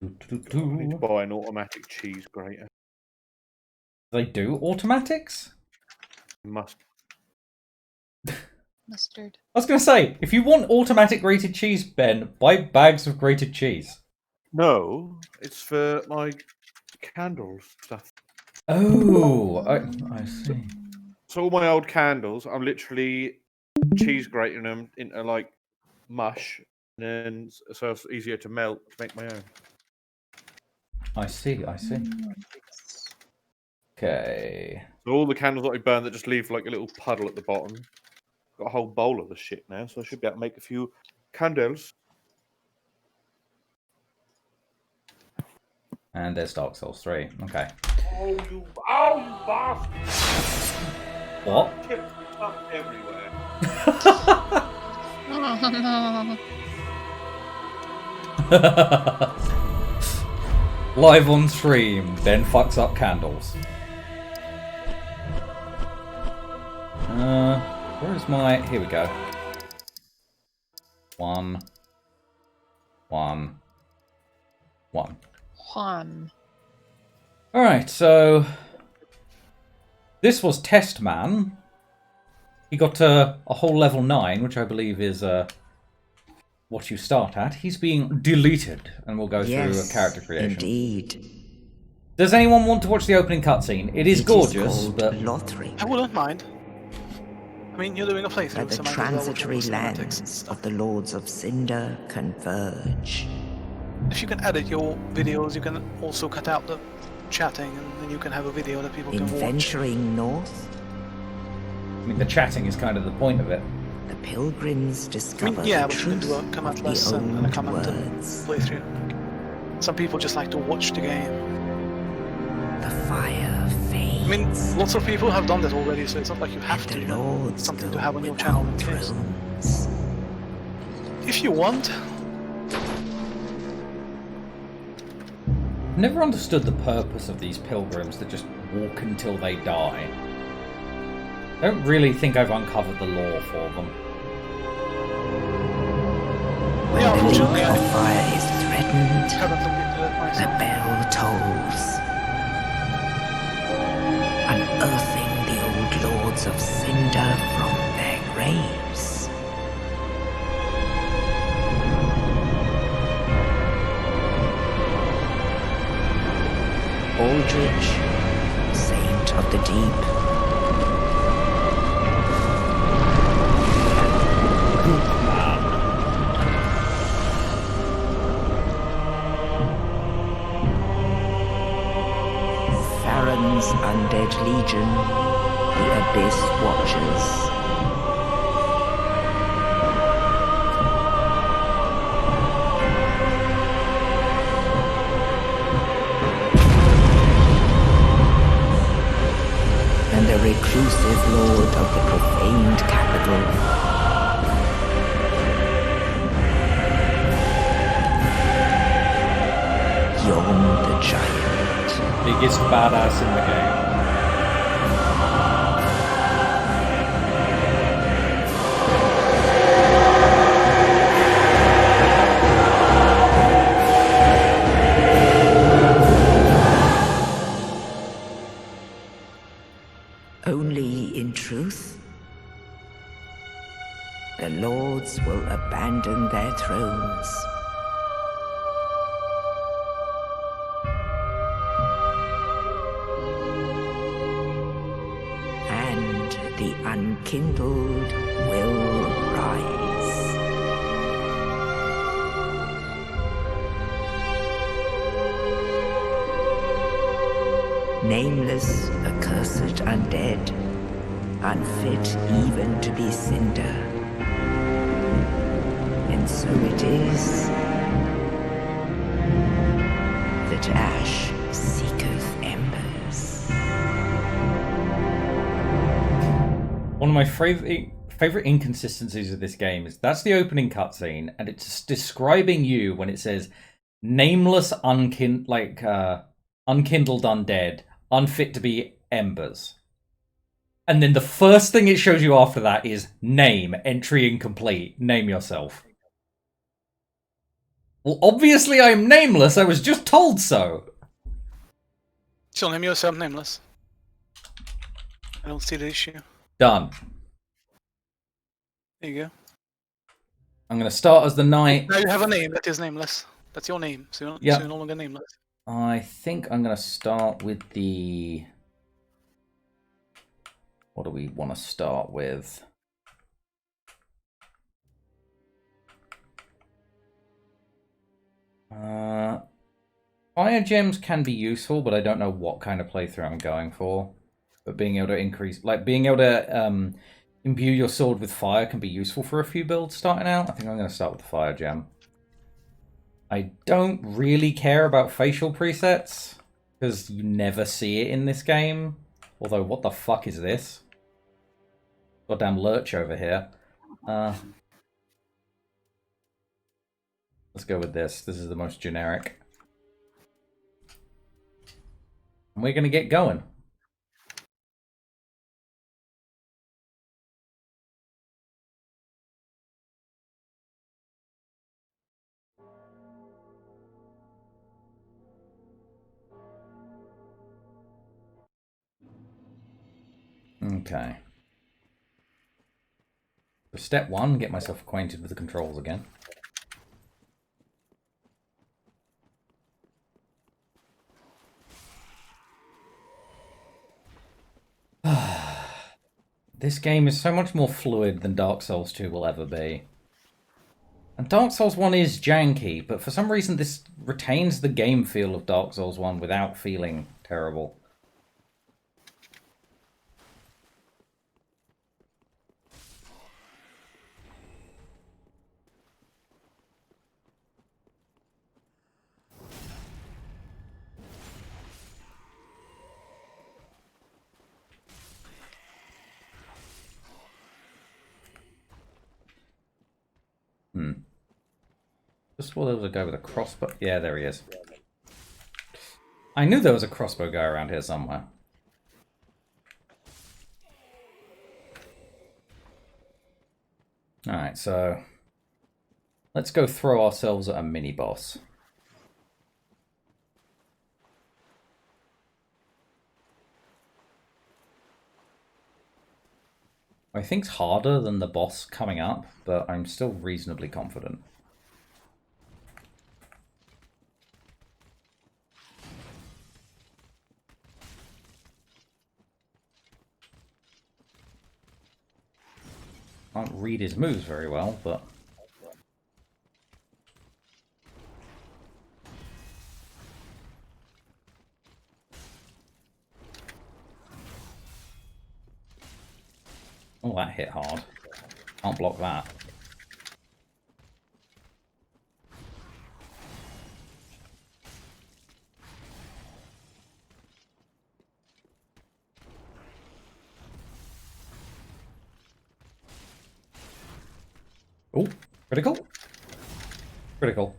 I need to buy an automatic cheese grater. They do automatics? Must. Mustard. I was going to say, if you want automatic grated cheese, Ben, buy bags of grated cheese. No, it's for my candles stuff. Oh, I see. So all my old candles, I'm literally cheese grating them into like mush, and then so it's easier to melt to make my own. I see. Okay. So all the candles that I burn that just leave like a little puddle at the bottom. Got a whole bowl of the shit now, so I should be able to make a few candles. And there's Dark Souls 3. Okay. Oh, you bastard! What? Chips stuff everywhere. Oh, Live on stream, Ben fucks up candles. Where's my... Here we go. One. Juan. Alright, so... This was Test Man. He got a whole level 9, which I believe is what you start at. He's being deleted, and we'll go through a character creation. Indeed. Does anyone want to watch the opening cutscene? It is gorgeous, but... Lothric. I wouldn't mind. I mean, you're doing a Where playthrough, the so might as well watch transitory all the cinematics and lands stuff. of the Lords of Cinder converge. If you can edit your videos, you can also cut out the chatting, and then you can have a video that people In can watch. venturing north, I mean, the chatting is kind of the point of it. the pilgrims discover the but you can truth do a command of plus the and a old comment and words. playthrough. Some people just like to watch the game. The fire fades. I mean, lots of people have done that already, so it's not like you have and to. the lords It's something go to have on your channel in without case. thrones. If you want. Never understood the purpose of these pilgrims that just walk until they die. I don't really think I've uncovered the lore for them. When Yeah, the link unfortunately, I of fire is threatened, haven't looked into that the myself. bell tolls, unearthing the old lords of Cinder from their graves. Aldrich, saint of the deep. Farron's undead legion, the Abyss Watchers. And the reclusive lord of the profaned capital. Yon the giant. Biggest badass in the game. Only in truth, the lords will abandon their thrones. And the unkindled will rise. Nameless, accursed undead, unfit even to be cinder. And so it is that ash seeketh embers. One of my favorite inconsistencies of this game is that's the opening cutscene, and it's describing you when it says nameless, unkindled undead, unfit to be embers. And then the first thing it shows you after that is name, entry incomplete, name yourself. Well, obviously I'm nameless. I was just told so. Still name yourself nameless. I don't see the issue. Done. There you go. I'm going to start as the knight. Now you have a name that is nameless. That's your name, so Yeah. you're no longer nameless. I think I'm going to start with the... What do we want to start with? Fire gems can be useful, but I don't know what kind of playthrough I'm going for. But being able to increase... Like, being able to imbue your sword with fire can be useful for a few builds starting out. I think I'm going to start with the fire gem. I don't really care about facial presets, because you never see it in this game. Although, what the fuck is this? Goddamn lurch over here. Let's go with this. This is the most generic. And we're going to get going. Okay. So step one, get myself acquainted with the controls again. This game is so much more fluid than Dark Souls 2 will ever be. And Dark Souls 1 is janky, but for some reason this retains the game feel of Dark Souls 1 without feeling terrible. Just thought there was a guy with a crossbow. Yeah, there he is. I knew there was a crossbow guy around here somewhere. Alright, so... let's go throw ourselves at a mini-boss. I think it's harder than the boss coming up, but I'm still reasonably confident. Can't read his moves very well, but... oh, that hit hard. Can't block that. Oh, critical? Critical.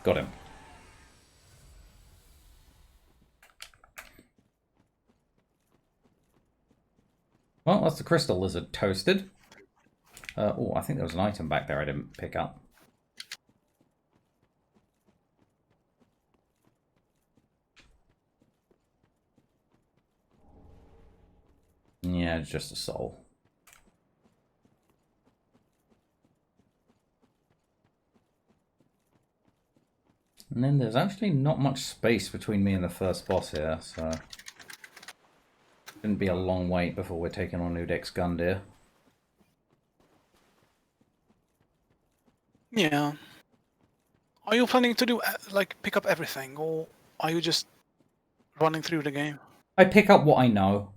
Got him. Well, that's the crystal lizard toasted. Oh, I think there was an item back there I didn't pick up. Yeah, it's just a soul. And then there's actually not much space between me and the first boss here, so... shouldn't be a long wait before we're taking on Udex Gundyr. Yeah. Are you planning to do like pick up everything, or are you just running through the game? I pick up what I know.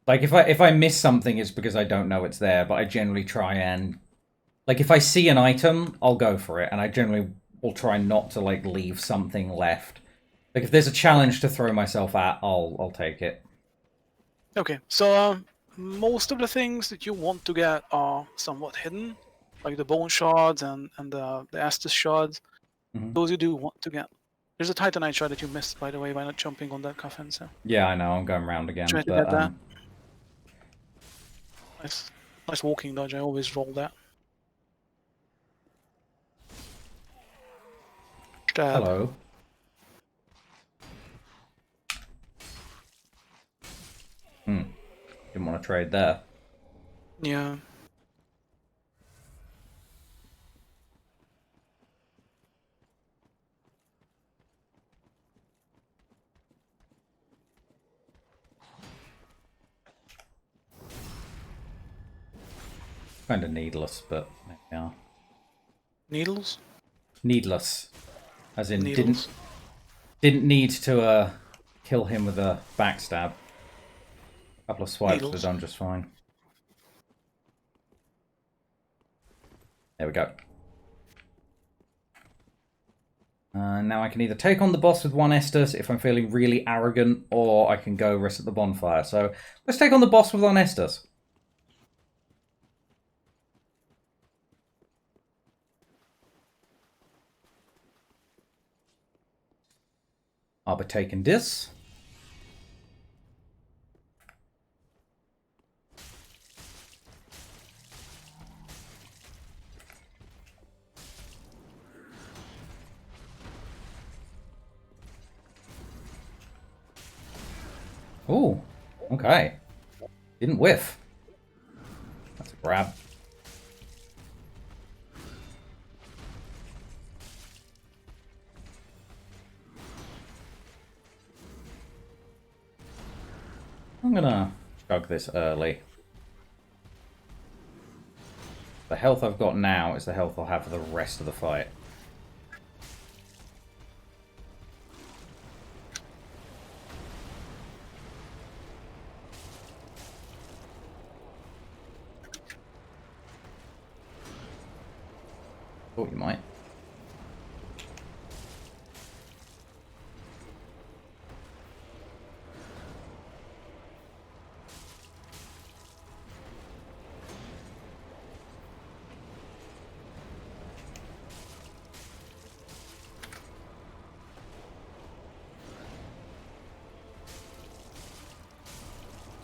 Like, if I miss something, it's because I don't know it's there, but I generally try and... Like, if I see an item, I'll go for it, and I generally will try not to, like, leave something left. Like, if there's a challenge to throw myself at, I'll take it. Okay, so most of the things that you want to get are somewhat hidden, like the bone shards and the Estus shards. Mhm. Those you do want to get. There's a Titanite shard that you missed, by the way, by not jumping on that coffin. So Yeah, I know, I'm going round again, try to but, get that. Nice walking dodge. I always roll that. Stab. hello. Didn't want to trade there. Yeah. Kind of needless, but yeah. Needles? Needless. As in, Needles. didn't need to kill him with a backstab. A couple of swipes would have Needles. done just fine. There we go. Now I can either take on the boss with one Estus if I'm feeling really arrogant, or I can go rest at the bonfire. So let's take on the boss with one Estus. I'll be taking this. Oh, okay. Didn't whiff. That's a grab. I'm gonna chug this early. The health I've got now is the health I'll have for the rest of the fight. Thought you might.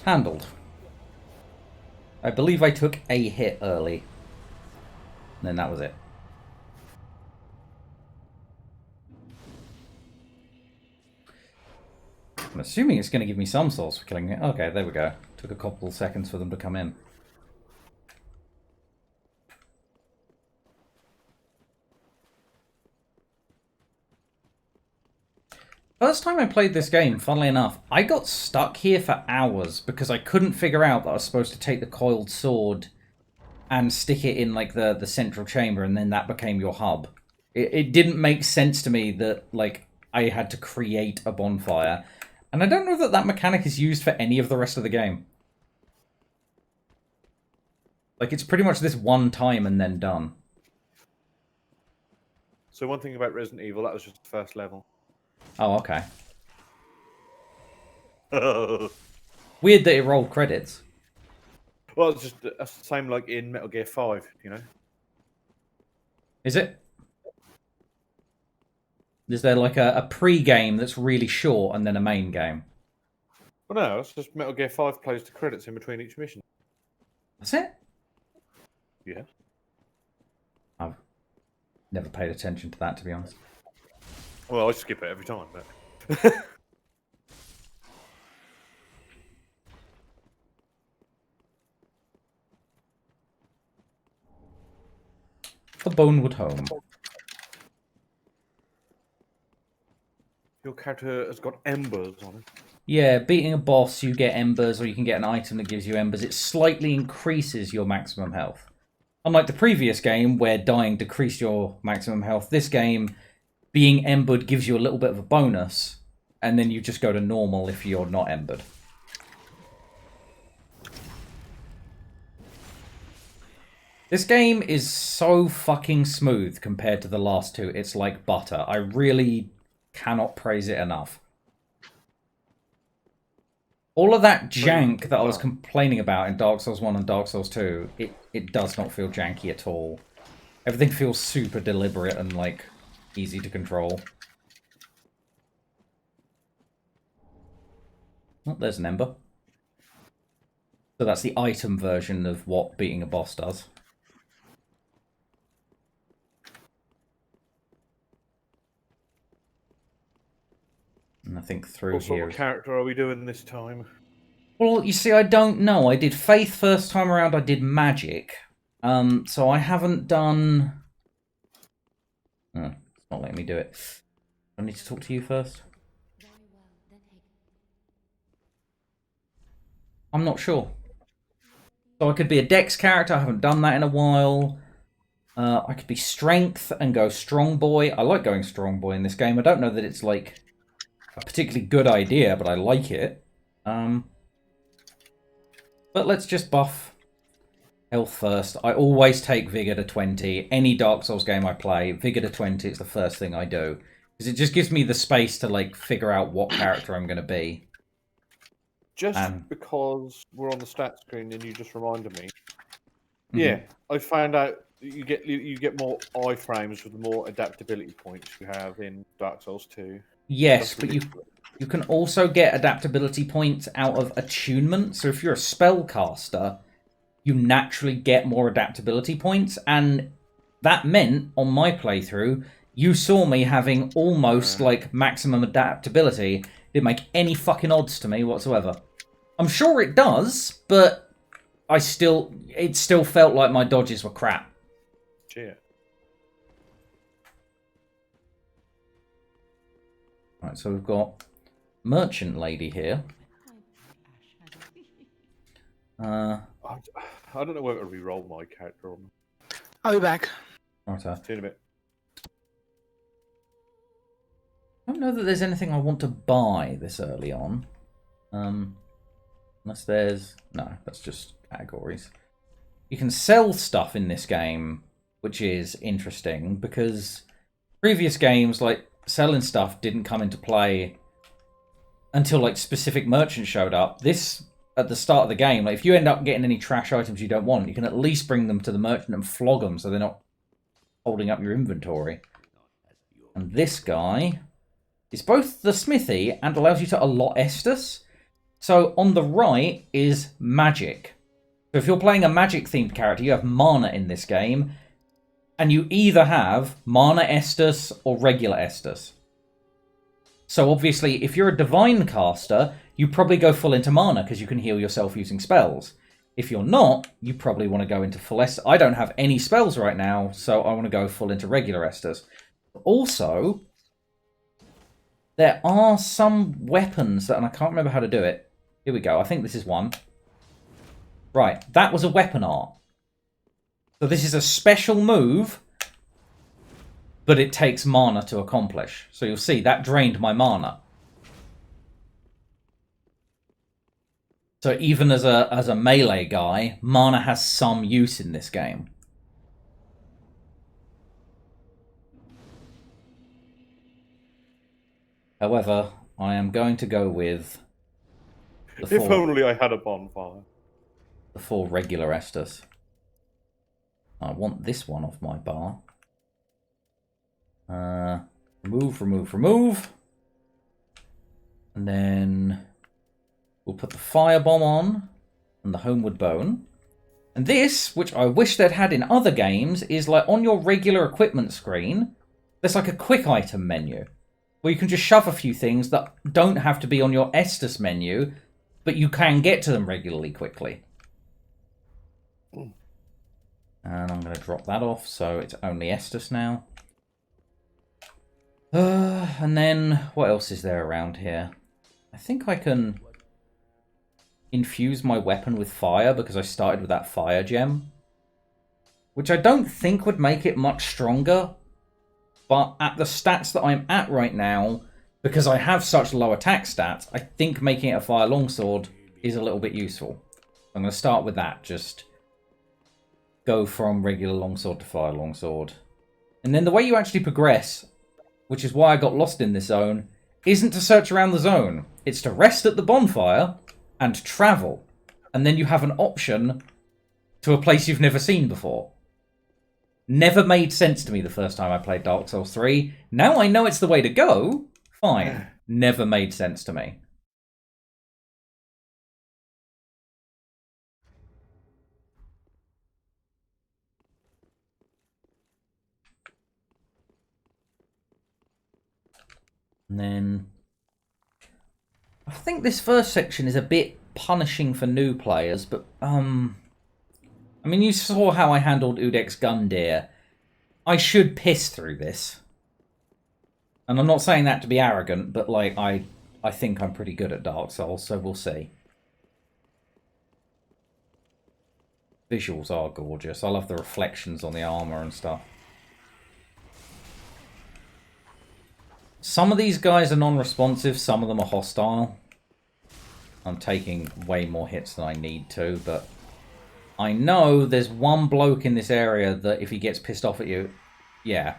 Handled. I believe I took a hit early. And then that was it. I'm assuming it's going to give me some souls for killing it. Okay, there we go. Took a couple seconds for them to come in. First time I played this game, funnily enough, I got stuck here for hours because I couldn't figure out that I was supposed to take the coiled sword and stick it in like the central chamber, and then that became your hub. It didn't make sense to me that like I had to create a bonfire. And I don't know that that mechanic is used for any of the rest of the game. Like, it's pretty much this one time and then done. So one thing about Resident Evil, that was just the first level. Oh, okay. Weird that it rolled credits. Well, it's just that's the same like in Metal Gear 5, you know? Is it? Is there like a pre-game that's really short and then a main game? Well, no, it's just Metal Gear 5 plays the credits in between each mission. That's it? Yeah. I've never paid attention to that, to be honest. Well, I skip it every time, but... For Bonewood Home. Your character has got embers on it. Yeah, beating a boss, you get embers, or you can get an item that gives you embers. It slightly increases your maximum health. Unlike the previous game, where dying decreased your maximum health, this game, being embered gives you a little bit of a bonus, and then you just go to normal if you're not embered. This game is so fucking smooth compared to the last two. It's like butter. I really cannot praise it enough. All of that jank that I was complaining about in Dark Souls 1 and Dark Souls 2, it does not feel janky at all. Everything feels super deliberate and, like, easy to control. Oh, there's an ember. So that's the item version of what beating a boss does. And I think through What sort here... of character are we doing this time? Well, you see, I don't know. I did Faith first time around, I did Magic. So I haven't done... Oh, it's not letting me do it. I need to talk to you first. I'm not sure. So I could be a Dex character, I haven't done that in a while. I could be Strength and go Strong Boy. I like going Strong Boy in this game. I don't know that it's like a particularly good idea, but I like it. But let's just buff health first. I always take Vigor to 20. Any Dark Souls game I play, Vigor to 20 is the first thing I do. Because it just gives me the space to like figure out what character I'm going to be. Just because we're on the stat screen and you just reminded me. Yeah, I found out that you get more iframes with the more adaptability points you have in Dark Souls 2. Yes, but you can also get adaptability points out of attunement. So if you're a spellcaster, you naturally get more adaptability points. And that meant, on my playthrough, you saw me having almost like maximum adaptability. Didn't make any fucking odds to me whatsoever. I'm sure it does, but it still felt like my dodges were crap. Yeah. Right, so we've got Merchant Lady here. I don't know whether to re-roll my character or not. I'll be back. Right, See you in a bit. I don't know that there's anything I want to buy this early on. Unless there's... No, that's just categories. You can sell stuff in this game, which is interesting, because previous games, like, selling stuff didn't come into play until, like, specific merchants showed up. This, at the start of the game, like, if you end up getting any trash items you don't want, you can at least bring them to the merchant and flog them so they're not holding up your inventory. And this guy... It's both the smithy and allows you to allot Estus. So on the right is magic. So if you're playing a magic-themed character, you have mana in this game. And you either have mana Estus or regular Estus. So obviously, if you're a divine caster, you probably go full into mana because you can heal yourself using spells. If you're not, you probably want to go into full Estus. I don't have any spells right now, so I want to go full into regular Estus. Also... There are some weapons that, and I can't remember how to do it. Here we go. I think this is one. Right, that was a weapon art. So this is a special move, but it takes mana to accomplish. So you'll see, that drained my mana. So even as a melee guy, mana has some use in this game. However, I am going to go with... If only I had a bonfire. The 4 regular Estus. I want this one off my bar. Remove. And then we'll put the firebomb on and the homeward bone. And this, which I wish they'd had in other games, is like on your regular equipment screen, there's like a quick item menu. Where you can just shove a few things that don't have to be on your Estus menu, but you can get to them regularly quickly. And I'm going to drop that off, so it's only Estus now. And then, what else is there around here? I think I can infuse my weapon with fire, because I started with that fire gem. Which I don't think would make it much stronger. But at the stats that I'm at right now, because I have such low attack stats, I think making it a fire longsword is a little bit useful. I'm going to start with that, just go from regular longsword to fire longsword. And then the way you actually progress, which is why I got lost in this zone, isn't to search around the zone. It's to rest at the bonfire and travel. And then you have an option to a place you've never seen before. Never made sense to me the first time I played Dark Souls 3. Now I know it's the way to go. Fine. Never made sense to me. And then I think this first section is a bit punishing for new players, but I mean, you saw how I handled Udek's Gundyr. I should piss through this. And I'm not saying that to be arrogant, but like I think I'm pretty good at Dark Souls, so we'll see. Visuals are gorgeous. I love the reflections on the armor and stuff. Some of these guys are non-responsive, some of them are hostile. I'm taking way more hits than I need to, but I know there's one bloke in this area that if he gets pissed off at you, yeah,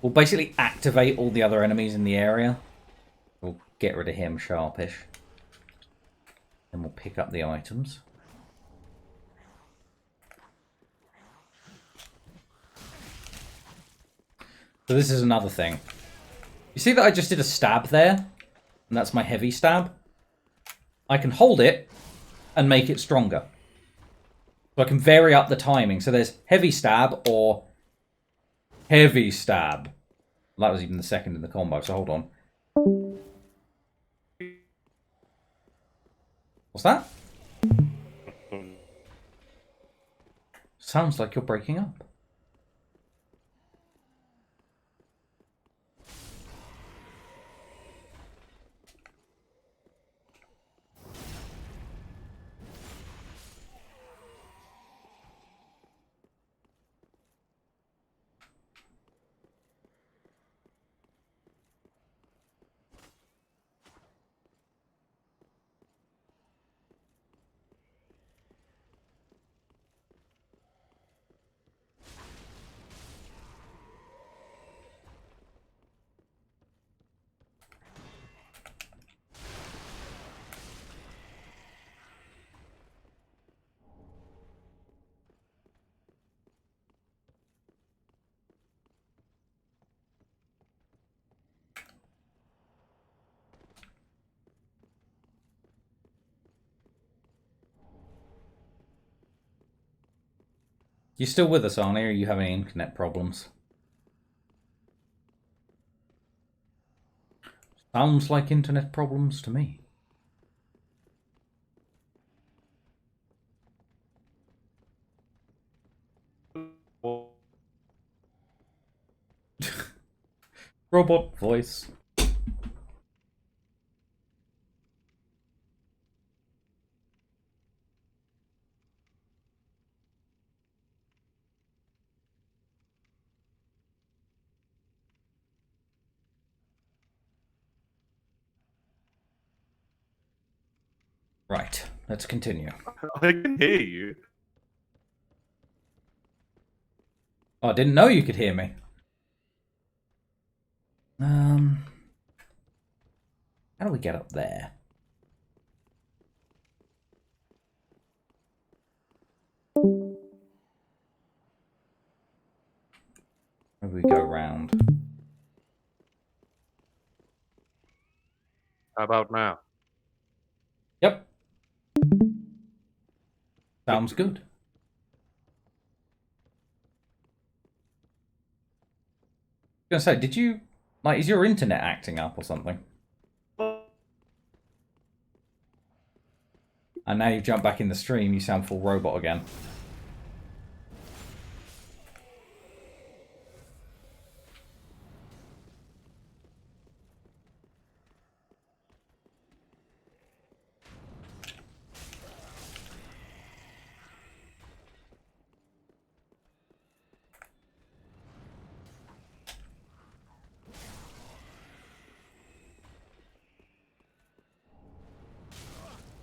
will basically activate all the other enemies in the area. We'll get rid of him sharpish. Then we'll pick up the items. So this is another thing. You see that I just did a stab there? And that's my heavy stab? I can hold it and make it stronger. So I can vary up the timing. So there's heavy stab or heavy stab. That was even the second in the combo, so hold on. What's that? Sounds like you're breaking up. You still with us, Arnie, or are you having internet problems? Sounds like internet problems to me. Robot voice. Right, let's continue. I can hear you. Oh, I didn't know you could hear me. How do we get up there? Where do we go round? How about now? Yep. Sounds good. I was gonna say, did you... Like, is your internet acting up or something? And now you jump back in the stream, you sound full robot again.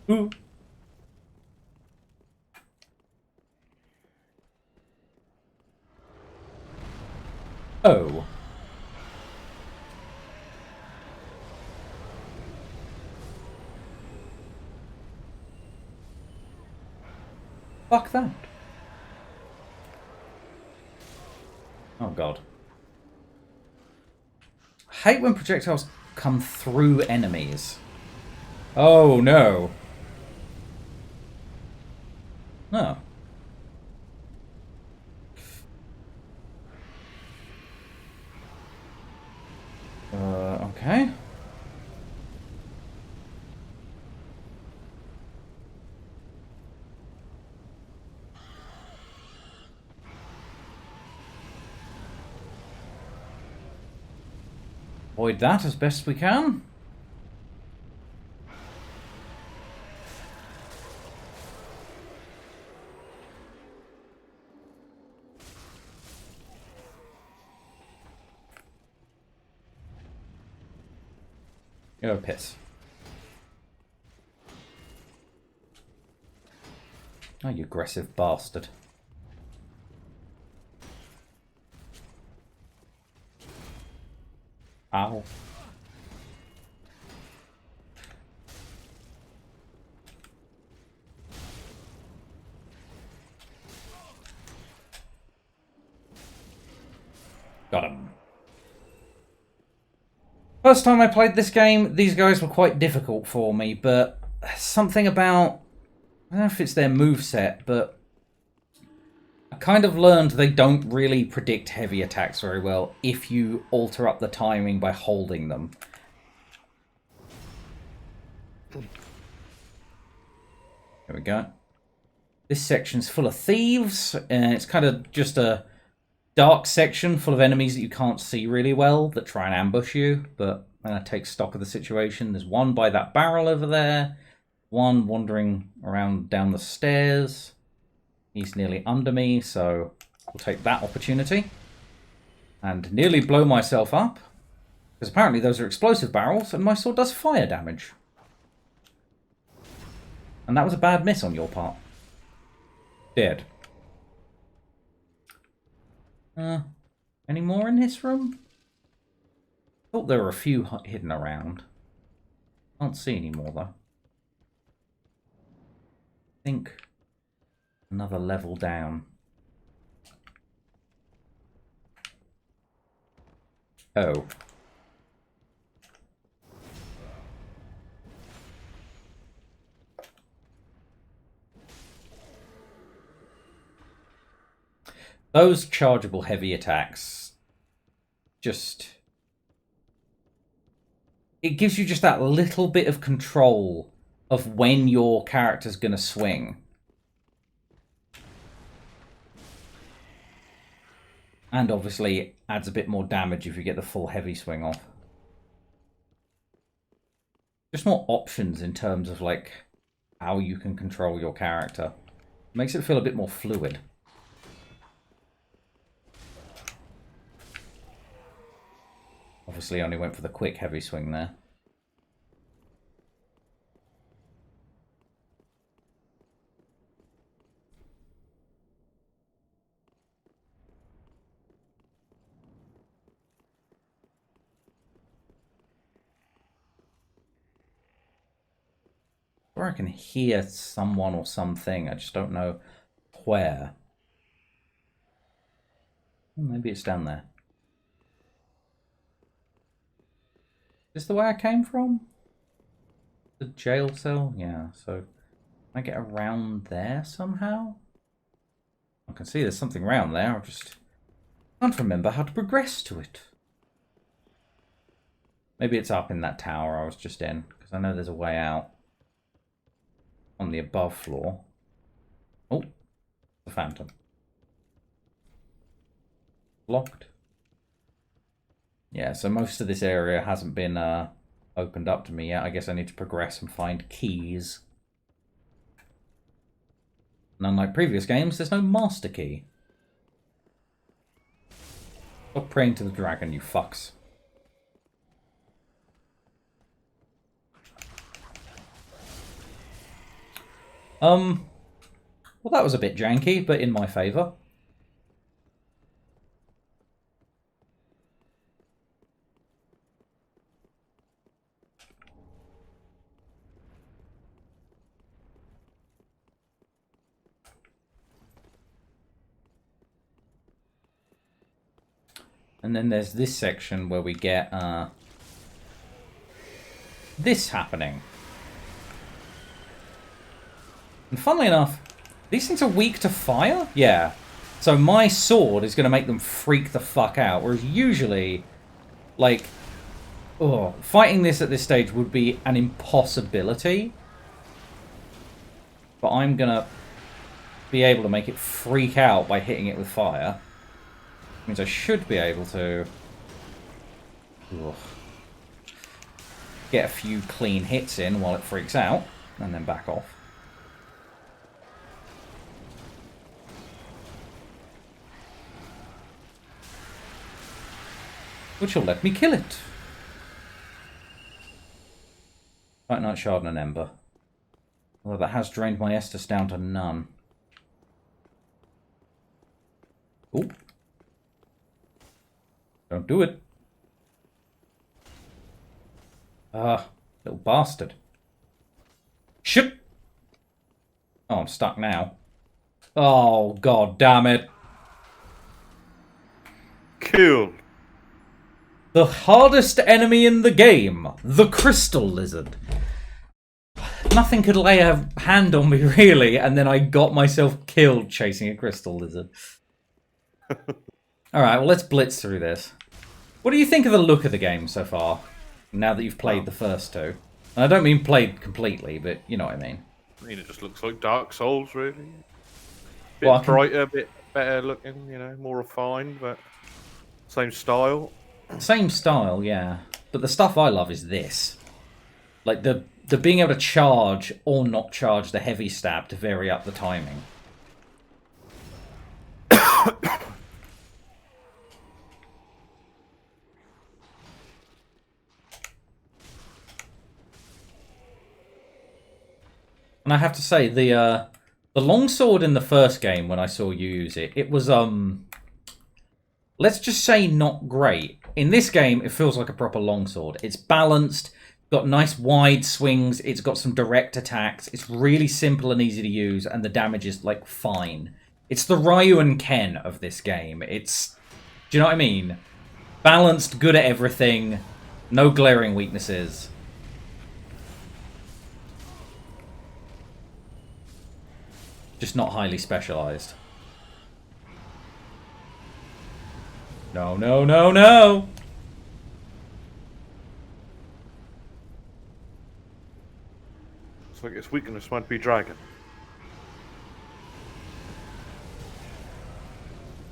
Ooh. Oh. Fuck that. Oh god. I hate when projectiles come through enemies. Oh no. No. Okay. Avoid that as best we can. Oh, piss. Oh, you aggressive bastard. Ow. Got him. First time I played this game, these guys were quite difficult for me, but something about... I don't know if it's their moveset, but I kind of learned they don't really predict heavy attacks very well if you alter up the timing by holding them. There we go. This section's full of thieves, and it's kind of just a dark section full of enemies that you can't see really well that try and ambush you, but I'm going to take stock of the situation. There's one by that barrel over there, one wandering around down the stairs. He's nearly under me, so we'll take that opportunity and nearly blow myself up, because apparently those are explosive barrels and my sword does fire damage. And that was a bad miss on your part. Dead. Any more in this room? Thought there were a few hidden around. Can't see any more though. I think another level down. Oh. Those chargeable heavy attacks just... it gives you just that little bit of control of when your character's going to swing. And obviously it adds a bit more damage if you get the full heavy swing off. Just more options in terms of like how you can control your character. Makes it feel a bit more fluid. Obviously only went for the quick heavy swing there. Or I can hear someone or something, I just don't know where. Maybe it's down there. Is this the way I came from? The jail cell? Yeah, so can I get around there somehow? I can see there's something around there, I just can't remember how to progress to it. Maybe it's up in that tower I was just in, because I know there's a way out on the above floor. Oh, the phantom. Locked. Yeah, so most of this area hasn't been opened up to me yet. I guess I need to progress and find keys. And unlike previous games, there's no master key. Stop praying to the dragon, you fucks. Well, that was a bit janky, but in my favour. And then there's this section where we get this happening. And funnily enough, these things are weak to fire? Yeah. So my sword is going to make them freak the fuck out. Whereas usually, like, fighting this at this stage would be an impossibility. But I'm going to be able to make it freak out by hitting it with fire. Which means I should be able to get a few clean hits in while it freaks out, and then back off. Which will let me kill it. Titanite Shard and an Ember. Although that has drained my Estus down to none. Ooh. Don't do it. Little bastard. Shit! Oh, I'm stuck now. Oh, god damn it. Killed. The hardest enemy in the game. The Crystal Lizard. Nothing could lay a hand on me, really, and then I got myself killed chasing a Crystal Lizard. Alright, well, let's blitz through this. What do you think of the look of the game so far? Now that you've played the first two. And I don't mean played completely, but you know what I mean. I mean, it just looks like Dark Souls, really. Bit Well, brighter, bit better looking, you know, more refined, but same style. Same style, yeah. But the stuff I love is this. Like, the being able to charge or not charge the heavy stab to vary up the timing. And I have to say, the longsword in the first game, when I saw you use it, it was, let's just say not great. In this game, it feels like a proper longsword. It's balanced, got nice wide swings, it's got some direct attacks, it's really simple and easy to use, and the damage is, like, fine. It's the Ryu and Ken of this game. It's, do you know what I mean? Balanced, good at everything, no glaring weaknesses. Just not highly specialized. No, no, no, no! Looks like its weakness might be dragon.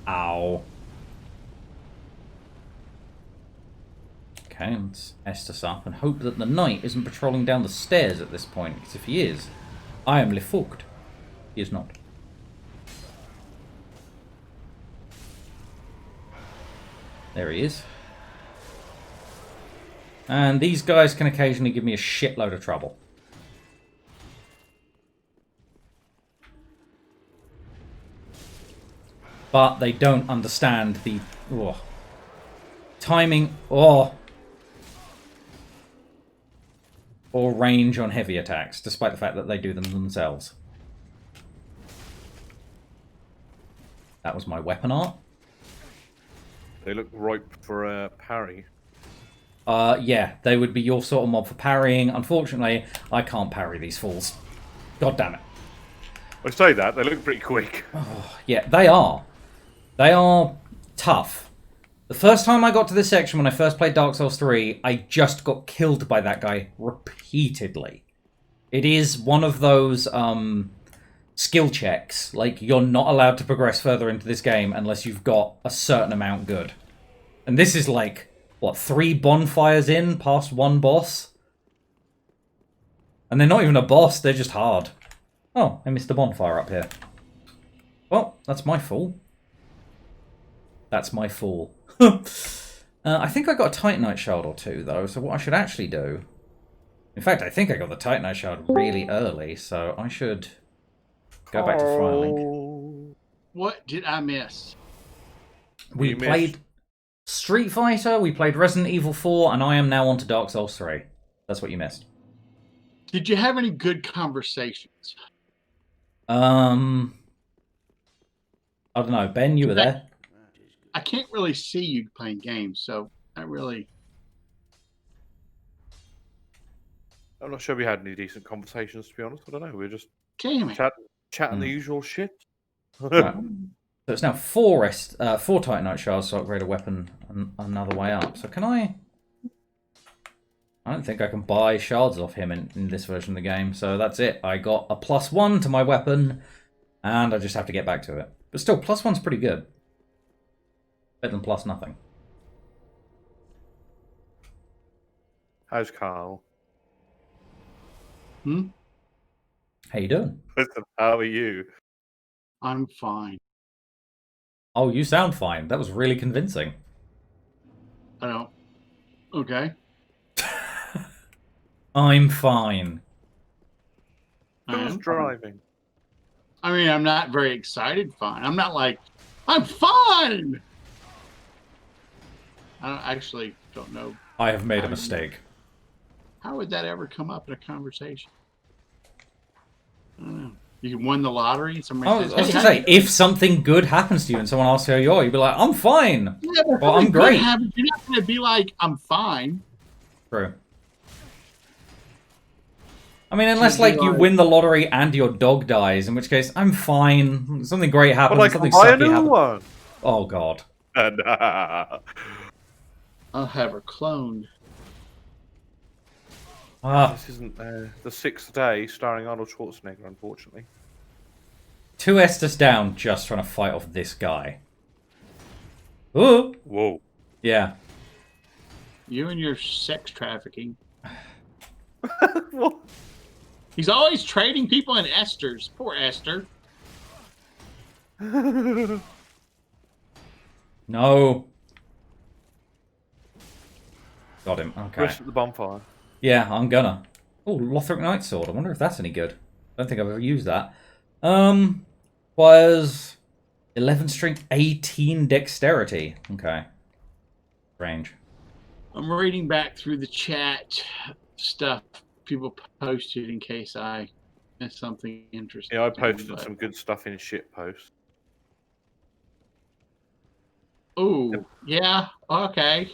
Ow. Okay, let's Estus up and hope that the knight isn't patrolling down the stairs at this point, because if he is, I am fucked. He is not. There he is. And these guys can occasionally give me a shitload of trouble. But they don't understand the timing or range on heavy attacks, despite the fact that they do them themselves. That was my weapon art. They look ripe for a parry. Yeah, they would be your sort of mob for parrying. Unfortunately, I can't parry these fools. God damn it. I say that, they look pretty quick. Oh, yeah, they are. They are tough. The first time I got to this section when I first played Dark Souls 3, I just got killed by that guy repeatedly. It is one of those skill checks. Like, you're not allowed to progress further into this game unless you've got a certain amount good. And this is like, what, 3 bonfires in past one boss? And they're not even a boss, they're just hard. Oh, I missed a bonfire up here. Well, that's my fault. That's my fall. I think I got a Titanite Shard or 2, though, so what I should actually do... In fact, I think I got the Titanite Shard really early, so I should go back to Firelink. What did I miss? We played Street Fighter, we played Resident Evil 4, and I am now on to Dark Souls 3. That's what you missed. Did you have any good conversations? I don't know. Ben, you were there? I can't really see you playing games, so I really. I'm not sure we had any decent conversations, to be honest. I don't know. We were just Damn it. chatting the usual shit. Right. So it's now 4 Titanite shards to upgrade a weapon another way up. So can I... I don't think I can buy shards off him in this version of the game. So that's it. I got a +1 to my weapon, and I just have to get back to it. But still, +1's pretty good. Better than plus nothing. How's Carl? Hmm? How you doing? Listen, how are you? I'm fine. Oh, you sound fine. That was really convincing. I don't. Okay. I'm fine. I Who's am. driving? I mean, I'm not very excited fine. I'm not like, I'm fine! I don't know. I have made a mistake. How would that ever come up in a conversation? I don't know. You won the lottery and somebody I was says, going hey, to how say, you doing?" if something good happens to you and someone asks how you are, you'd be like, I'm fine. Yeah, but Well, I'm something good great. happens, you're not going to be like, I'm fine. True. I mean, unless, Should like, be you like- win the lottery and your dog dies, in which case, I'm fine. Something great happens, But I something can buy a sucky new happens. one. Oh, God. I'll have her cloned. Ah, This isn't the 6th day starring Arnold Schwarzenegger, unfortunately. 2 Estus down just trying to fight off this guy. Ooh. Whoa. Yeah. You and your sex trafficking. What? He's always trading people in esters. Poor Esther. No. Got him. Okay. Rest at the bonfire. Yeah, I'm gonna. Oh, Lothric Knight Sword. I wonder if that's any good. I don't think I've ever used that. Was 11 strength, 18 dexterity. Okay. Range. I'm reading back through the chat stuff people posted in case I missed something interesting. Yeah, I posted but- some good stuff in shit posts. Oh, yeah, okay.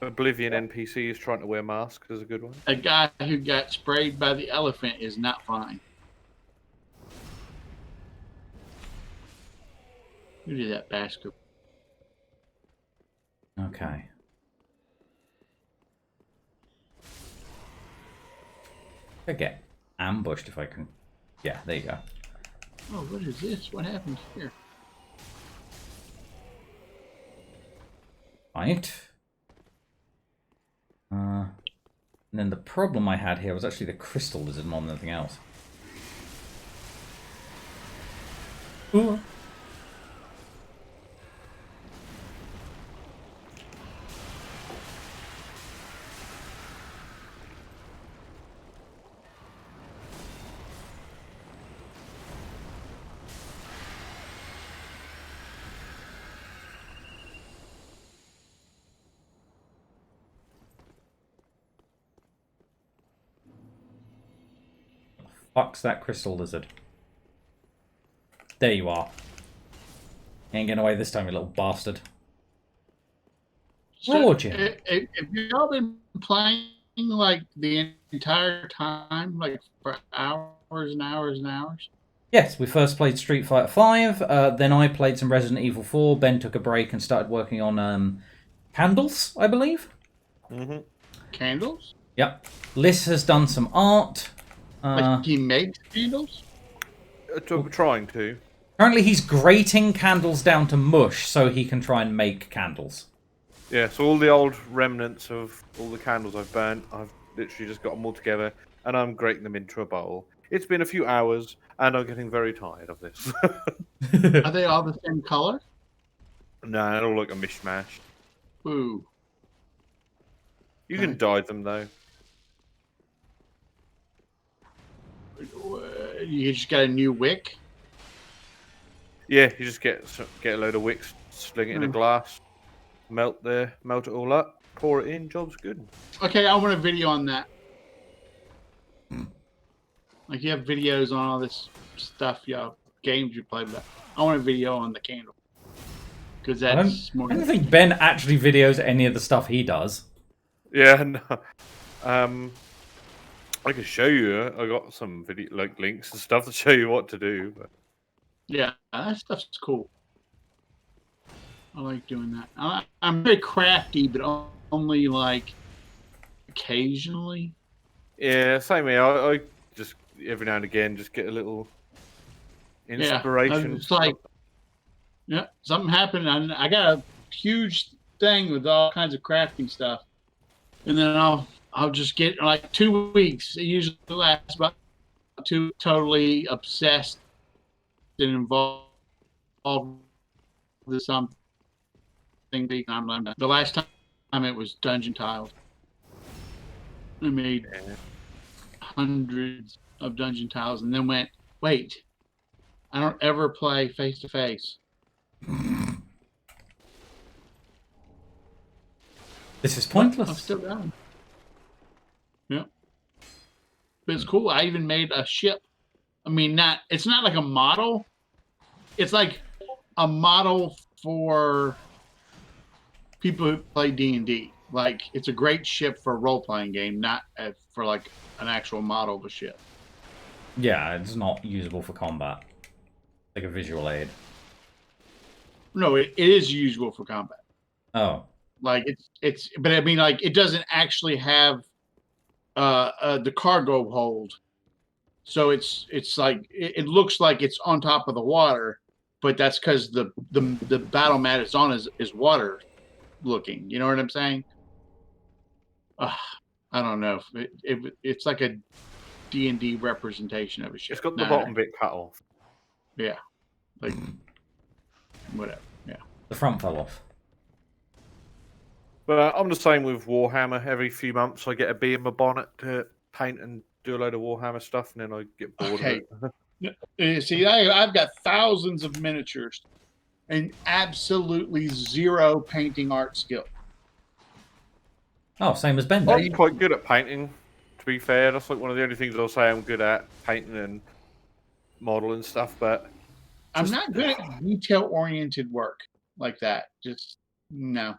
Oblivion NPC is trying to wear masks is a good one. A guy who got sprayed by the elephant is not fine. Who did that basket? Okay. I get ambushed if I can. Yeah, there you go. Oh, what is this? What happened here? Right. And then the problem I had here was actually the crystal lizard more than anything else. Ooh. Fuck's that crystal lizard. There you are. Ain't getting away this time, you little bastard. Roger. Have y'all been playing like the entire time, like for hours and hours and hours? Yes, we first played Street Fighter V, then I played some Resident Evil 4, Ben took a break and started working on Candles, I believe. Mm-hmm. Candles? Yep. Liz has done some art. Like he makes candles? I'm trying to. Currently he's grating candles down to mush so he can try and make candles. Yeah, so all the old remnants of all the candles I've burnt, I've literally just got them all together, and I'm grating them into a bowl. It's been a few hours, and I'm getting very tired of this. Are they all the same color? No, they're all like a mishmash. Ooh. You can dye them, though. You just got a new wick? Yeah, you just get a load of wicks, sling it in a glass, melt it all up, pour it in, job's good. Okay, I want a video on that. Like you have videos on all this stuff, games you play, but I want a video on the candle. because I that's more. don't think Ben actually videos any of the stuff he does. Yeah, no. I can show you. I got some video links and stuff to show you what to do. But... Yeah, that stuff's cool. I like doing that. I'm very crafty, but only like occasionally. Yeah, same here. I just every now and again just get a little inspiration. Yeah, it's like, yeah, something happened. I got a huge thing with all kinds of crafting stuff, and then I'll just get like 2 weeks. It usually lasts about 2. Totally obsessed and involved with something. I'm done. The last time it was dungeon tiles. I made hundreds of dungeon tiles, and then went, wait, I don't ever play face to face. This is pointless. I'm still down. Yeah. But it's cool. I even made a ship. I mean, it's not like a model. It's like a model for people who play D&D. Like, it's a great ship for a role-playing game, not for like an actual model of a ship. Yeah, it's not usable for combat. Like a visual aid. No, it is usable for combat. Oh. Like but I mean, like, it doesn't actually have the cargo hold. So it's like it looks like it's on top of the water, but that's because the battle mat it's on is water looking. You know what I'm saying? I don't know. It's like a D&D representation of a ship. It's got the bottom bit cut off. Yeah, like whatever. Yeah, The front fell off. But I'm the same with Warhammer. Every few months I get a bee in my bonnet to paint and do a load of Warhammer stuff, and then I get bored of it. See, I've got thousands of miniatures and absolutely zero painting art skill. Oh, same as Ben. I'm quite good at painting, to be fair. That's like one of the only things I'll say I'm good at, painting and modeling stuff, but... I'm not good at detail-oriented work like that. Just, no.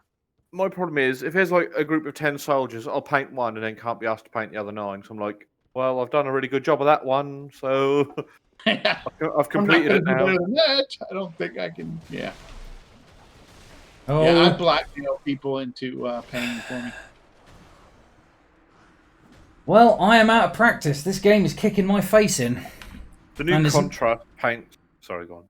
My problem is, if there's like a group of 10 soldiers, I'll paint one and then can't be asked to paint the other 9. So I'm like, well, I've done a really good job of that one, so I've completed it now. That. I don't think I can, yeah. Oh. Yeah, I blackmail people into painting for me. Well, I am out of practice. This game is kicking my face in. The new contrast paint... Sorry, go on.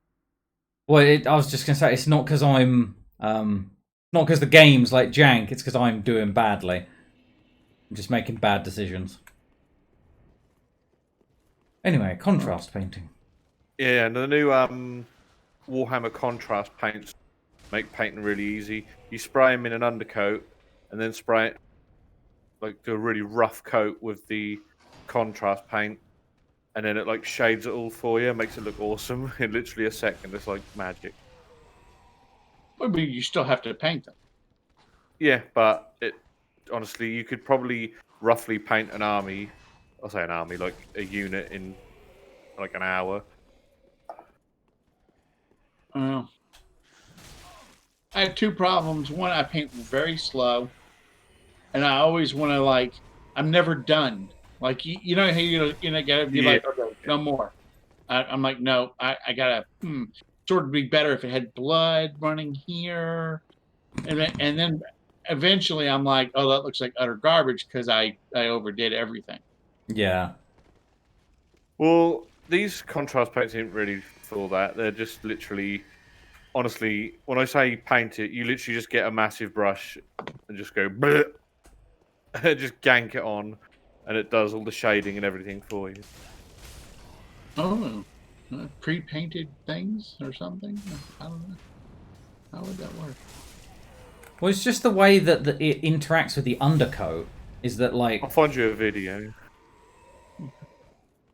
Well, I was just going to say, it's not because I'm... not because the game's like jank, it's because I'm doing badly. I'm just making bad decisions. Anyway, contrast painting. Yeah, and the new Warhammer contrast paints make painting really easy. You spray them in an undercoat, and then spray it, like, do a really rough coat with the contrast paint, and then it like shades it all for you, makes it look awesome in literally a second. It's like magic. Well, but you still have to paint them. Yeah, but honestly, you could probably roughly paint an army. I'll say an army, like a unit in like an hour. I have 2 problems. One, I paint very slow, and I always want to, like, I'm never done. Like, you know how you gotta be like, okay, no more. I'm like, no, I gotta. Sort of be better if it had blood running here, and then eventually I'm like, oh, that looks like utter garbage because I overdid everything. Yeah. Well, these contrast paints ain't really for that. They're just literally, honestly, when I say paint it, you literally just get a massive brush and just go, just gank it on, and it does all the shading and everything for you. Oh, pre-painted things or something? I don't know. How would that work? Well, it's just the way that it interacts with the undercoat. Is that like... I'll find you a video.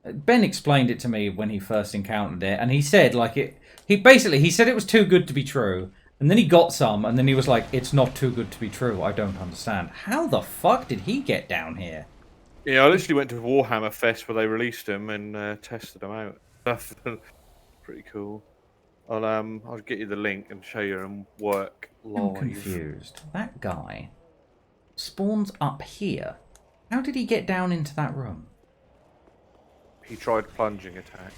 Ben explained it to me when he first encountered it, and he said, like, he said it was too good to be true, and then he got some, and then he was like, it's not too good to be true, I don't understand. How the fuck did he get down here? Yeah, I literally went to Warhammer Fest where they released them and tested them out. That's pretty cool. I'll get you the link and show you them work live. I'm confused. That guy spawns up here. How did he get down into that room? He tried plunging attack.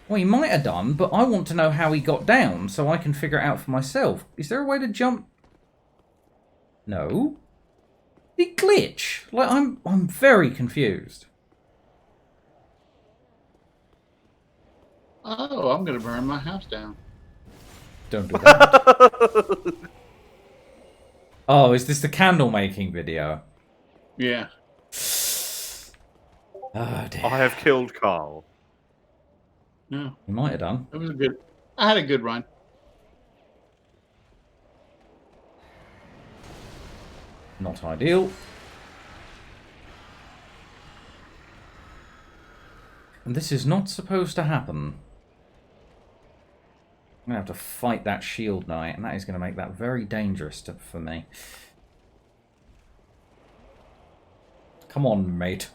Well, he might have done, but I want to know how he got down so I can figure it out for myself. Is there a way to jump? No. Did he glitch? Like, I'm very confused. Oh, I'm gonna burn my house down. Don't do that. Oh, is this the candle making video? Yeah. Oh, dear. I have killed Carl. No, You might have done. it was a good. I had a good run. Not ideal. And this is not supposed to happen. I'm going to have to fight that shield knight, and that is going to make that very dangerous for me. Come on, mate.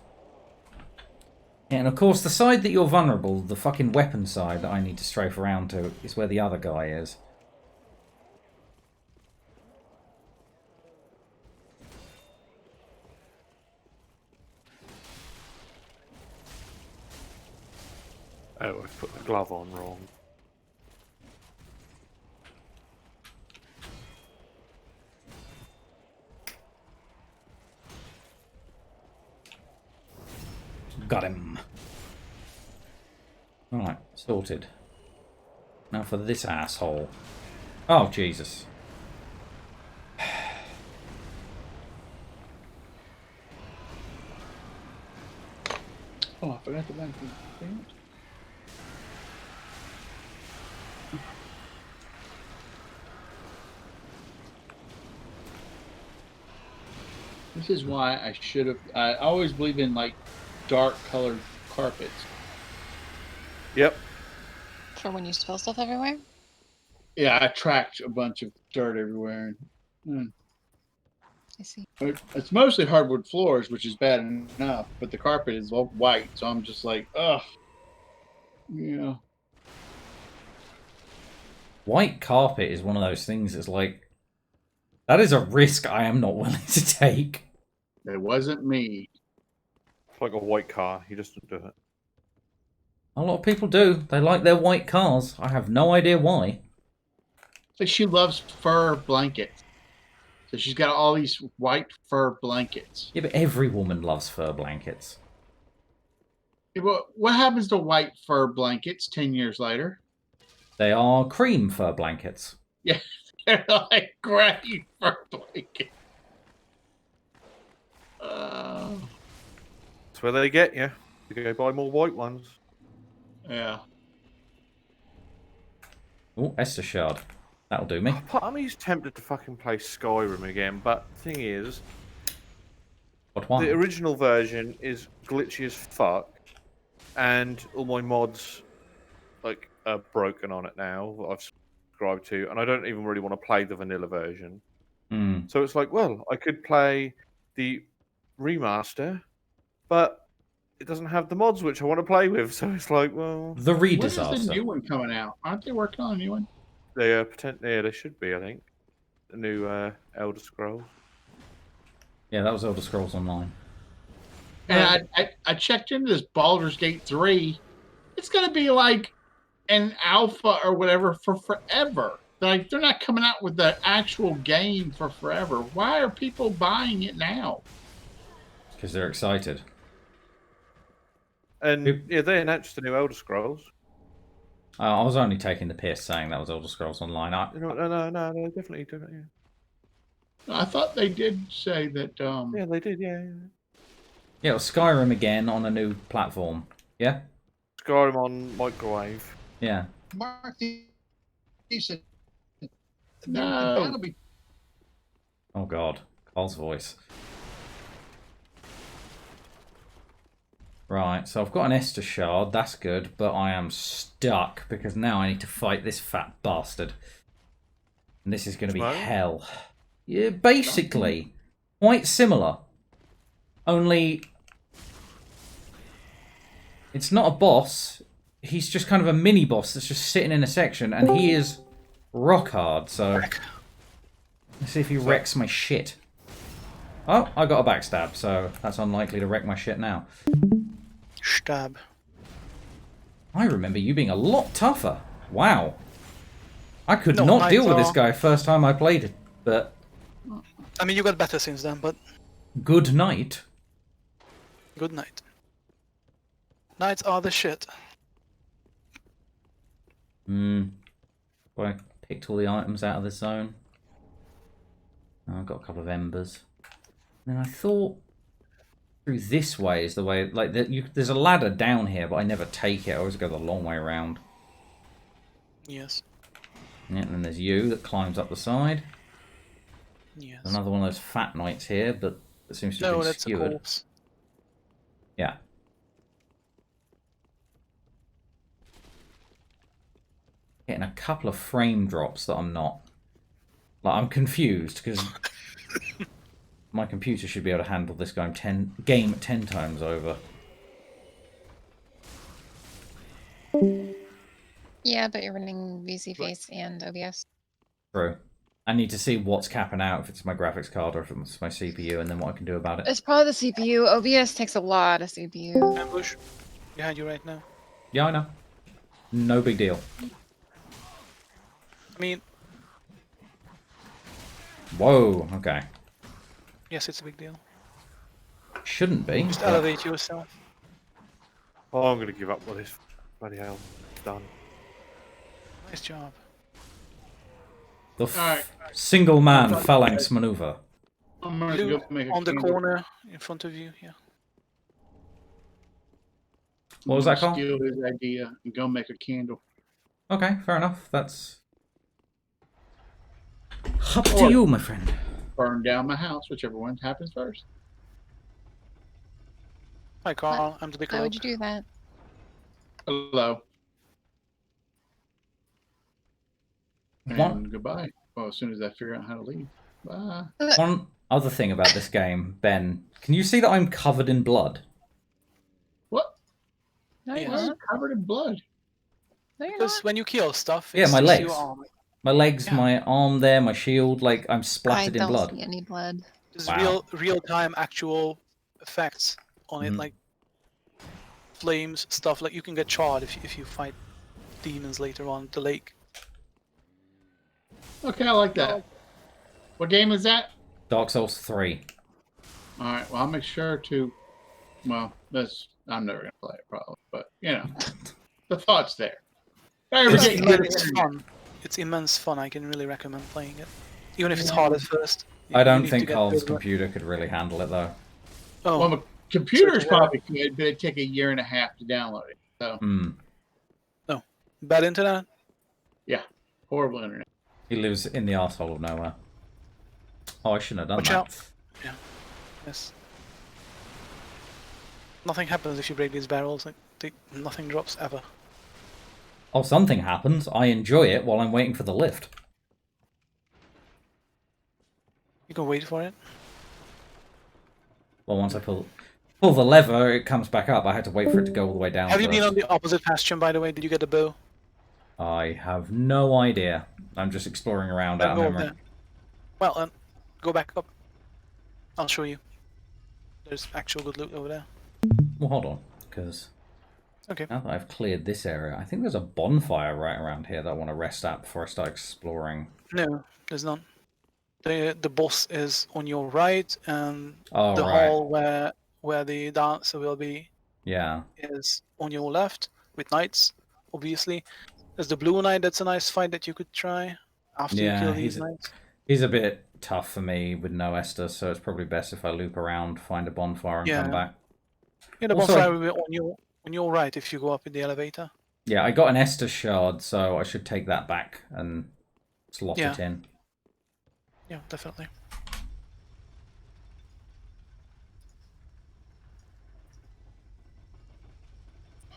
Yeah, and of course, the side that you're vulnerable, the fucking weapon side that I need to strafe around to, is where the other guy is. Oh, I put the glove on wrong. Got him. Alright, sorted. Now for this asshole. Oh, Jesus. Oh, I forgot to back the thing. This is why I should have. I always believe in like dark colored carpets. Yep. For when you spill stuff everywhere? Yeah, I tracked a bunch of dirt everywhere. I see. It's mostly hardwood floors, which is bad enough, but the carpet is all white, so I'm just like, ugh. Yeah. White carpet is one of those things that's like, that is a risk I am not willing to take. It wasn't me. It's like a white car. He just didn't do it. A lot of people do. They like their white cars. I have no idea why. So she loves fur blankets. So she's got all these white fur blankets. Yeah, but every woman loves fur blankets. Yeah, but what happens to white fur blankets 10 years later? They are cream fur blankets. Yeah, they're like gray fur blankets. That's where they get you. You go buy more white ones. Yeah. Oh, Esther Shard. That'll do me. Part of me is tempted to fucking play Skyrim again, but the thing is, What one? the original version is glitchy as fuck, and all my mods like are broken on it now that I've subscribed to, and I don't even really want to play the vanilla version. Mm. So it's like, well, I could play the remaster, but it doesn't have the mods which I want to play with. So it's like, well, The When is the redisaster. new one coming out? Aren't they working on a new one? they they should be, I think, the new Elder Scrolls. Yeah, that was Elder Scrolls Online. And I checked into this Baldur's Gate 3. It's going to be like an alpha or whatever for forever. Like, they're not coming out with the actual game for forever. Why are people buying it now? Because they're excited. And yeah, they announced the new Elder Scrolls. I was only taking the piss saying that was Elder Scrolls Online. No, definitely. Yeah. I thought they did say that. Yeah, they did. Yeah. Yeah, it was Skyrim again on a new platform. Yeah? Skyrim on microwave. Yeah. Mark, he said, No. that'll be Oh god. Carl's voice. Right, so I've got an Esther Shard, that's good, but I am stuck because now I need to fight this fat bastard. And this is going to be Tomorrow? hell. Yeah, basically. Quite similar. Only... it's not a boss, he's just kind of a mini boss that's just sitting in a section, and he is rock hard. So let's see if he wrecks my shit. Oh, I got a backstab, so that's unlikely to wreck my shit now. Stab. I remember you being a lot tougher. Wow. I could No, not deal with this are- guy first time I played it, but I mean, you got better since then, but good night. good night. Knights are the shit. I picked all the items out of the zone. Oh, I've got a couple of embers. And then I thought through this way is the way, like, there's a ladder down here, but I never take it. I always go the long way around. Yes. Yeah, and then there's you that climbs up the side. Yes. Another one of those fat knights here, but it seems to No, be that's a skewered. corpse. Yeah. Getting a couple of frame drops that I'm not. Like, I'm confused because my computer should be able to handle this game 10 times over. Yeah, but you're running VC Face and OBS. True. I need to see what's capping out, if it's my graphics card or if it's my CPU, and then what I can do about it. It's probably the CPU. OBS takes a lot of CPU. Ambush. Behind you right now. Yeah, I know. No big deal. I mean, Whoa, okay. yes, it's a big deal. Shouldn't be. Just but- elevate yourself. Oh, I'm going to give up with this. Bloody hell. It's done. Nice job. The Alright. single man phalanx maneuver. I'm gonna Blue go make a on the candle. corner in front of you. Yeah. What was that called? Steal his idea and go make a candle. Okay, fair enough. That's up to Or- you, my friend. Burn down my house, whichever one happens first. Hi, Carl. I'm the big Why would rogue. you do that? Hello. What? And goodbye. Well, as soon as I figure out how to leave. Bye. One other thing about this game, Ben, can you see that I'm covered in blood? What? No, you're Yes. not. Covered in blood. No, you're Because not. when you kill stuff, Yeah, it my sticks to legs. your arm. My legs, Yeah. my arm there, my shield, like I'm I splattered in don't blood. see any blood. There's Wow. real-time actual effects on it, Mhm. like flames, stuff. Like you can get charred if you fight demons later on the lake. Okay, I like that. What game is that? Dark Souls 3. Alright, well, I'll make sure to. Well, I'm never going to play it, probably. But, you know, the thought's there. Better It's get immense fun. It's immense fun. I can really recommend playing it, even if it's hard at first. I You don't need to think get Carl's good at it. computer could really handle it, though. Oh, Well, my computer's So- probably good, but it'd take a year and a half to download it. So, Hmm. bad internet. horrible internet. He lives in the arsehole of nowhere. Oh, I shouldn't have done Watch that. out. Yes. Nothing happens if you break these barrels. Like, nothing drops ever. Oh, something happens. I enjoy it while I'm waiting for the lift. You can wait for it. Well, once I pull the lever, it comes back up. I had to wait for it to go all the way down. Have you been first. on the opposite bastion, by the way? Did you get the bow? I have no idea. I'm just exploring around Then out go of up memory. there. Well, then, go back up. I'll show you. There's actual good loot over there. Well, hold on, because Okay. now that I've cleared this area, I think there's a bonfire right around here that I want to rest at before I start exploring. No, there's none. The boss is on your right, and Oh, the right. hall where the dancer will be Yeah. is on your left with knights. Obviously, there's the blue knight. That's a nice fight that you could try after Yeah, you kill these he's- knights. He's a bit tough for me with no Esther, so it's probably best if I loop around, find a bonfire, and come Yeah. back. Yeah, the Also, bonfire will be on your right if you go up in the elevator. Yeah, I got an Esther shard, so I should take that back and slot Yeah. it in. Yeah, definitely.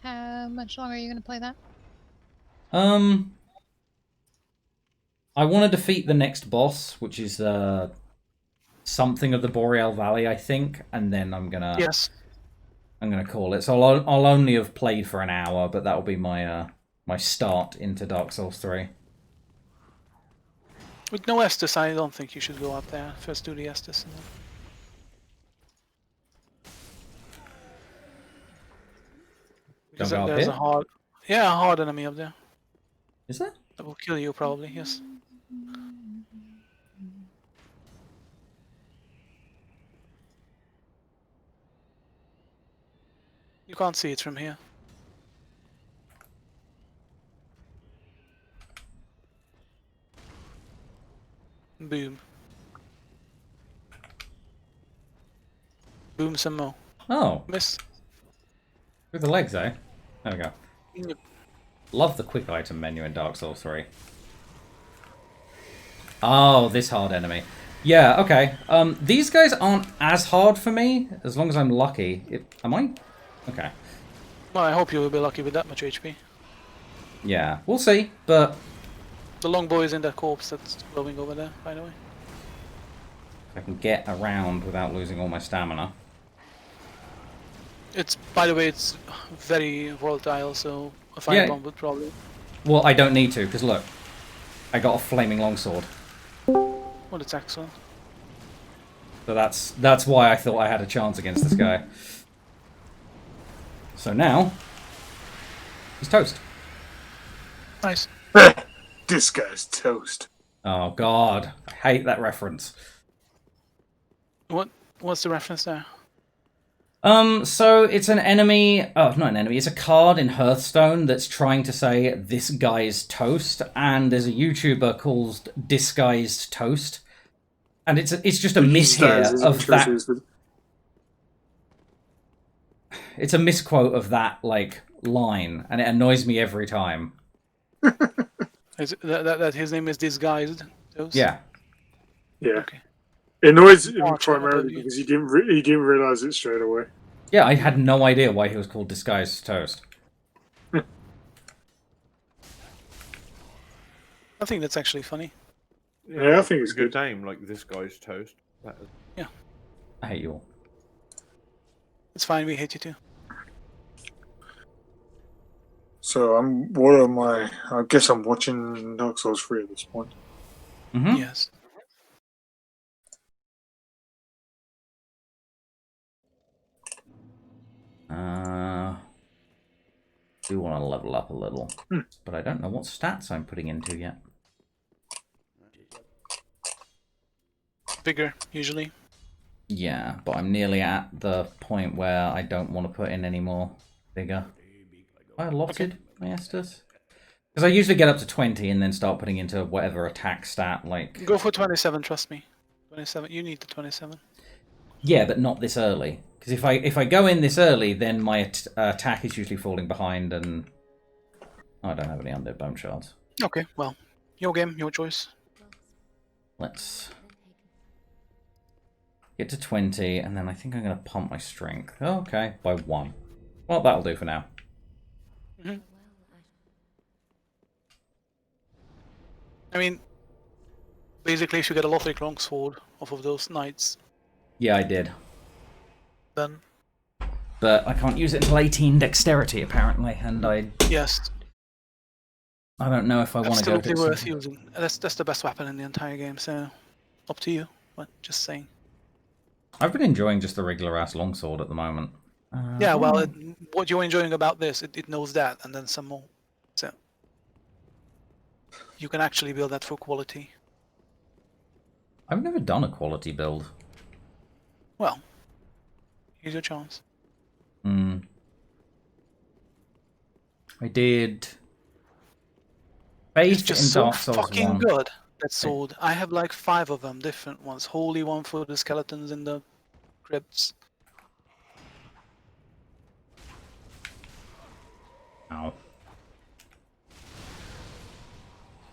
How much longer are you going to play that? I want to defeat the next boss, which is something of the Boreal Valley, I think, and then I'm gonna. Yes. I'm going to call it. So I'll only have played for an hour, but that'll be my my start into Dark Souls 3. With no Estus, I don't think you should go up there. First do the Estus. And then... Because Don't go up there's here? a hard... Yeah, a hard enemy up there. Is there? That will kill you, probably, yes. You can't see it from here. Boom. Boom some more. Oh, Miss. through the legs, eh? There we go. Yep. Love the quick item menu in Dark Souls 3. Oh, this hard enemy. Yeah, okay. These guys aren't as hard for me, as long as I'm lucky. Am I? Okay. Well, I hope you will be lucky with that much HP. Yeah, we'll see, but... The long boy is in that corpse that's glowing over there, by the way. I can get around without losing all my stamina. It's, by the way, it's very volatile, so a firebomb would probably... Well, I don't need to, because look. I got a flaming longsword. Well, it's excellent. So that's why I thought I had a chance against this guy. So now... he's toast. Nice. This guy's toast. Oh, God. I hate that reference. What's the reference there? So it's an enemy... oh, not an enemy. It's a card in Hearthstone that's trying to say, this guy's toast. And there's a YouTuber called Disguised Toast. And it's just a miss here of that... It's a misquote of that, like, line. And it annoys me every time. That his name is Disguised Toast? Yeah. Yeah. Okay. It annoys him Oh, primarily yeah. because he didn't realize it straight away. Yeah, I had no idea why he was called Disguised Toast. I think that's actually funny. Yeah, I think it's It's a good good. name, like this guy's toast. That is... I hate you all. It's fine, we hate you too. So what am I? I guess I'm watching Dark Souls 3 at this point. Mm-hmm. Yes. Do want to level up a little, but I don't know what stats I'm putting into yet. Bigger, usually. Yeah, but I'm nearly at the point where I don't want to put in any more bigger. I allotted my Estus? Because I usually get up to 20 and then start putting into whatever attack stat, like... Go for 27, trust me. 27, you need the 27. Yeah, but not this early. Because if I go in this early, then my attack is usually falling behind, and I don't have any undead bone shards. Okay, well, your game, your choice. Let's get to 20, and then I think I'm going to pump my strength. Oh, okay, by 1. Well, that'll do for now. Mm-hmm. I mean, basically, if you get a Lothric longsword off of those knights, Yeah, I did. then But I can't use it until 18 dexterity, apparently, and I yes, don't know if I want to go to absolutely worth something. using. That's the best weapon in the entire game, so up to you. But just saying. I've been enjoying just the regular-ass longsword at the moment. Yeah, well, what you're enjoying about this, it knows that, and then some more. So you can actually build that for quality. I've never done a quality build. Well, here's your chance. I did Faith It's just in so Dark Souls fucking 1. good, that sword. I have like 5 of them, different ones. Holy one for the skeletons in the crypts. Ow.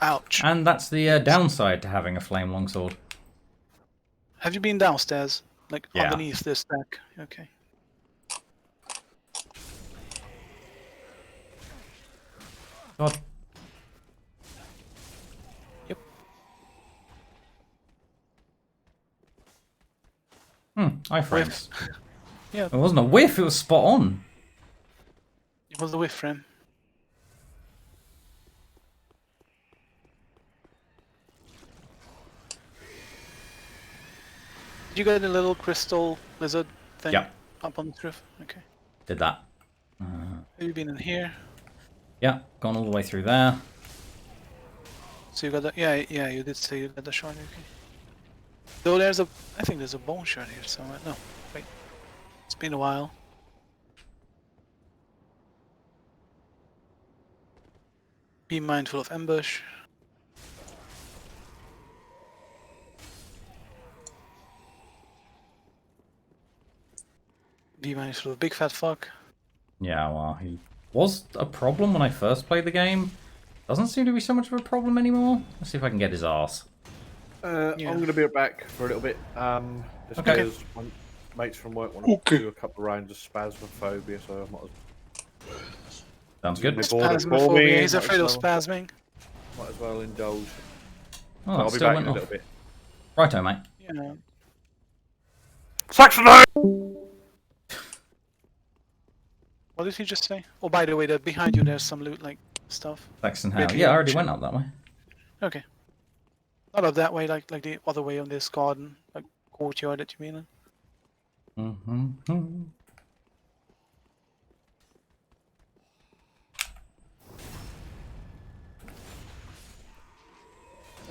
Ouch. And that's the downside to having a flame longsword. Have you been downstairs? Like Yeah. underneath this stack? Okay. God. Yep. Iframes. Yeah, It wasn't a whiff, it was spot on. it was the whiff frame. Did you get a little crystal lizard thing Yeah. up on the roof? Okay. Did that. Have you been in here? Yeah, gone all the way through there. So you got the yeah, you did say you got the shard. Okay. Though there's a, I think there's a bone shard here somewhere. No, wait. It's been a while. Be mindful of ambush. Be mindful of big fat fuck. Yeah, well, he was a problem when I first played the game. Doesn't seem to be so much of a problem anymore. Let's see if I can get his ass. Yeah. I'm going to be back for a little bit. Just Okay. because my mates from work want to do a couple of rounds of spasmophobia, so I might Sounds good. They bought it for me, Spasmophobia. He's might afraid of as well. spasming. might as well indulge. Oh, I'll that be still back went in a off. little bit. Righto, mate. Yeah. Saxony! What did he just say? Oh, by the way, that behind you there's some loot like stuff. Saxon Maybe Howe. Yeah, I already should- went up that way. Okay. Not up that way, like the other way on this garden, like courtyard that you mean. Mm-hmm.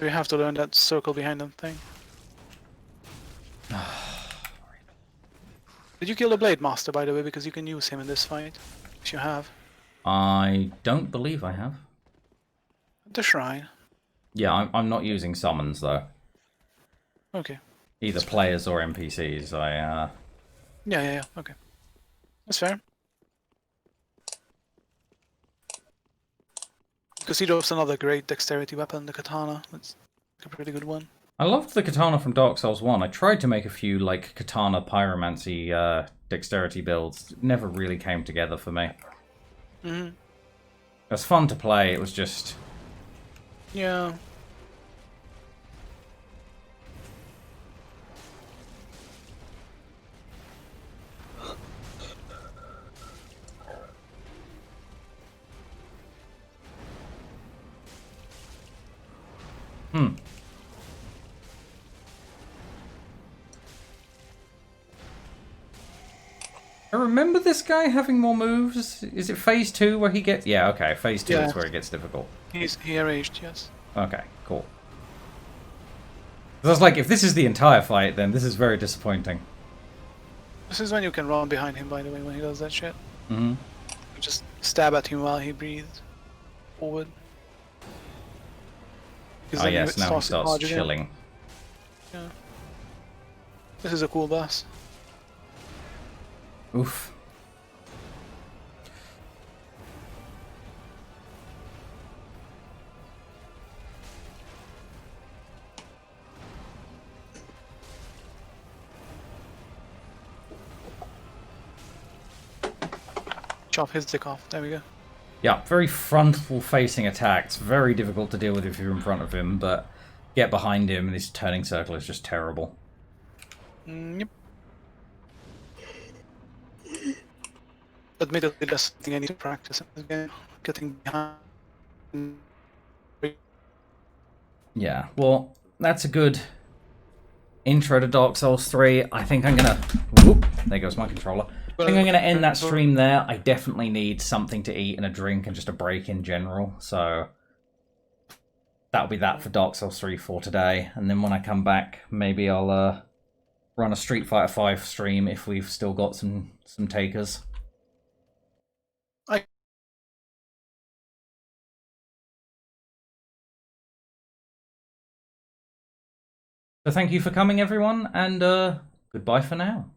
We have to learn that circle behind them thing. Did you kill the Blade Master, by the way? Because you can use him in this fight, if you have. I don't believe I have. The shrine. Yeah, I'm not using summons, though. Okay. Either players or NPCs. Yeah. Okay. That's fair. Because he drops another great dexterity weapon, the katana. That's a pretty good one. I loved the katana from Dark Souls 1. I tried to make a few, like, katana pyromancy dexterity builds. It never really came together for me. Mm-hmm. It was fun to play, it was just... Yeah. I remember this guy having more moves. Is it phase 2 where he gets... Yeah, okay, phase 2 Yeah. is where it gets difficult. He arranged, yes. Okay, cool. 'Cause I was like, if this is the entire fight, then this is very disappointing. This is when you can run behind him, by the way, when he does that shit. Mm-hmm. Just stab at him while he breathes forward. 'Cause Oh then yes, now he starts to starts charge again. chilling. Yeah. This is a cool boss. Oof. Chop his dick off. There we go. Yeah, very frontal-facing attacks. Very difficult to deal with if you're in front of him, but get behind him and his turning circle is just terrible. Yep. Admittedly, that's something I need to practice in this game. Getting behind. Yeah, well, that's a good intro to Dark Souls 3. I think I'm gonna... Whoop, there goes my controller. I think I'm gonna end that stream there. I definitely need something to eat and a drink and just a break in general, so... That'll be that for Dark Souls 3 for today. And then when I come back, maybe I'll run a Street Fighter 5 stream if we've still got some takers. So thank you for coming, everyone, and goodbye for now.